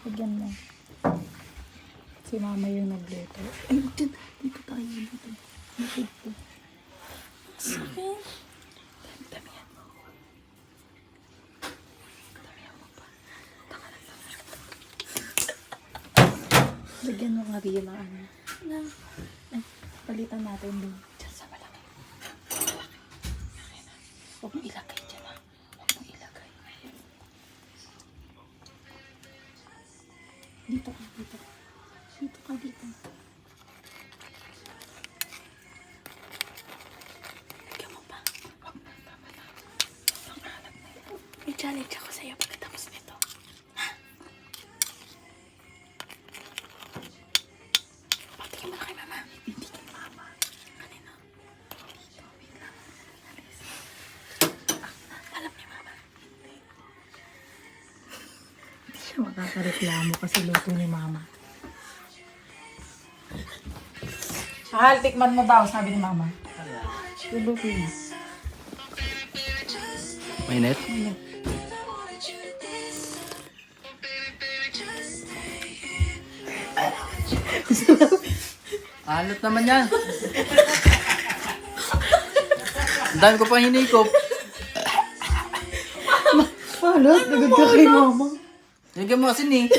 Lagyan mo. Si mama yung nagluto. Ay, dito tayo. Dito. Dito. Sakit. Damihan mo. Damihan mo pa. Lagyan mo nga rin yung ano. Ay, palitan natin din. Diyan sa malaki. Huwag mo ilagay dyan, ha. Huwag mo ilagay. Dito ka, dito. Dito ka, dito. Lagyan mo pa. Huwag na, tama na. Ang alat na yun. May challenge ako sa'yo pagkatapos nito. Patingin mo na kay mama. Hindi kay mama. Kanina. Dito, wait lang. Alis. Alam ni mama. Hindi siya makakareklamo kasi luto ni mama. Mahal, tikman mo daw, sabi ni mama. Luluto niya. Mainit? Alat naman yan. Ang dami ko pa hinikop. Mahalot, nagod ka kay mama. Lagyan mo asin eh.